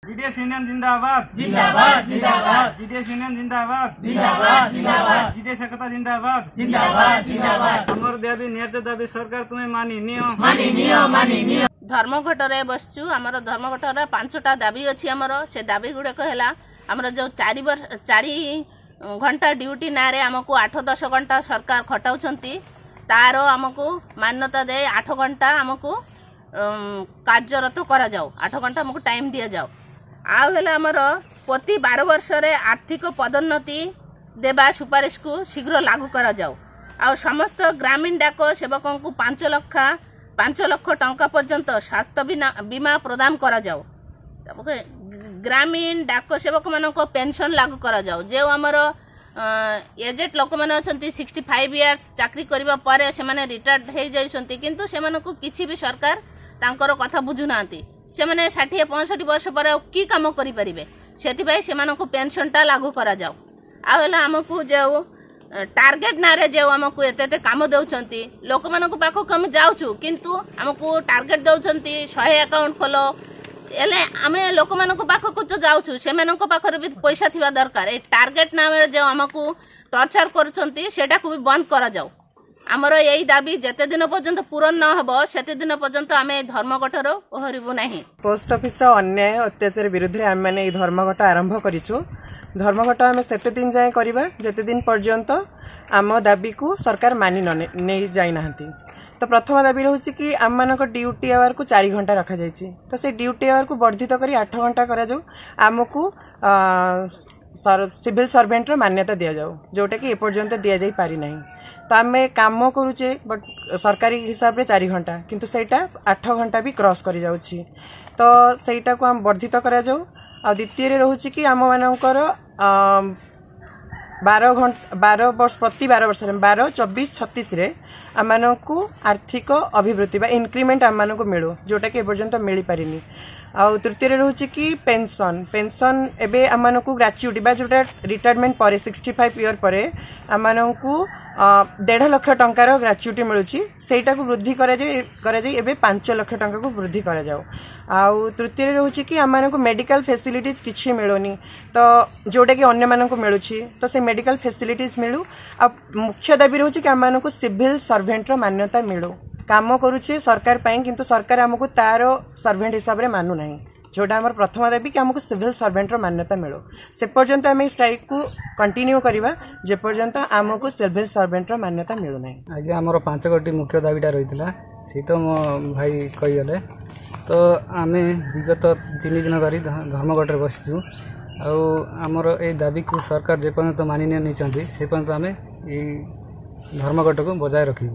GDS union जिंदाबाद जिंदाबाद जिंदाबाद जीडीएस यूनियन जिंदाबाद जिंदाबाद जिंदाबाद जीडीएस एकता जिंदाबाद जिंदाबाद जिंदाबाद हमर दाबी न्याय दाबी सरकार तुम्हें मानी नियो धर्मघटरे बसचु आमर धर्मघटरे 5टा दाबी अच्छी आमर से दाबी गुड़ाक है आमर जो 4 घंटा ड्यूटी ना रे आमको 8-10 घंटा सरकार खटाउछंती तार आमको मान्यता दे 8 घंटा आमको कार्यरत करा जाओ 8 घंटा आमको टाइम दिया जाओ आमर प्रति 12 वर्ष रे आर्थिक पदोन्नति देवा सुपारिश को शीघ्र लागू करा जाओ आ समस्त ग्रामीण डाक सेवकों को 5 लाख टंका पर्यंत स्वास्थ्य बीमा प्रदान करा जाओ ग्रामीण डाक सेवक मान पेंशन लागू करा जाओ जो आमर एजेड लोक मैंने अच्छा 65 इयर्स चाकरी करने पर से रिटायर्ड हो जाती किंतु से किसी भी सरकार तांकर कथा बुझुना से 60-65 वर्ष पर कि कम करें से पेंशनटा लागू करा जाओ आमको जो टार्गेट ना रे जो आमको एते काम दौरान लोक मान पाखक आम जाऊँ किंतु आमको टार्गेट दौरान 100 अकाउंट खोलो एले आमे लोक मान पाखक तो जाऊँ से पाखर भी पैसा थिबा दरकार ए टार्गेट नाम जो आमको टर्चर करुछंती सेटा को भी बंद करा जाओ आमर यही दाबी जेते दिन पर्यंत पूरण न हबो सेते दिन पर्यंत आमे धर्मघटर ओहरिबु नाही। पोस्ट ऑफिस रा अन्याय अत्याचार विरुद्ध आम मैंने धर्मघट आरंभ करिछु। धर्मघट आम सेते दिन जाए करबा जेते दिन पर्यंत आम दाबी को सरकार मानि नै जाई नाहंती। तो प्रथम दाबी रोचे कि आम मान ड्यूटी आवर को 4 घंटा रखा जाइए तो से ड्यूटी आवर को वर्धित करी 8 घंटा करा जाऊ आमको सिविल सर्वेंट मान्यता दि जाऊ जोटा कि एपर्यंत दि जाई पारि नहीं। तो आम काम करुचे बट सरकारी हिसाब रे 4 घंटा किंतु सेटा 8 घंटा भी क्रॉस करी जाउछि तो सेटा को आम वर्धित करा जाऊ। आ द्वितीय रोचे कि आम मानकर 12 वर्ष प्रति 12 वर्ष 12, 24, 36 रे आम को आर्थिक अभिवृद्धि बा इंक्रीमेंट आम को मिलू जोटा कि एपर्यंत मिल पारिनी। आ तृतीय रोचे कि पेंशन एबे आम को ग्रेच्युटी बा जोटा रिटायरमेंट पर 65 ईयर पर आम को 1.5 लाख टंकार ग्रेच्युटी मिलूँ सेटा को वृद्धि करा जाए 5 लाख टंका को वृद्धि करा जाओ। आउ तृतीय रोचे कि आम को मेडिकल फैसिलिटीज किछि मिलुनी तो जोटा कि अन्य मानक मिलूँ तो से मेडिकल फैसिलिटीज मिलू। आ मुख्य दाबी रोचे कि आम को सिविल सर्वेंट मान्यता मिलू काम करुचे सरकार पाई किंतु सरकार आमको तार सर्वेंट हिसाब रे मानु नहीं जोटा आम प्रथम दाबी कि आमको सिविल सर्वेंट मान्यता मिलू से पर्यंत आम स्ट्राइक को कंटिन्यू करवा जे पर्यंत आमको सिविल सर्वेंट मान्यता मिलू नहीं। आज आमर 5 गोटी मुख्य दाबीटा रही सी तो मो भाई कहीगले तो आम विगत 3 दिन धरी धर्मघटे बसीचु आमर ए दाबी को सरकार जेपर्यंत मानि नहीं से पर्यंत आम धर्मघट को बजाय रखी।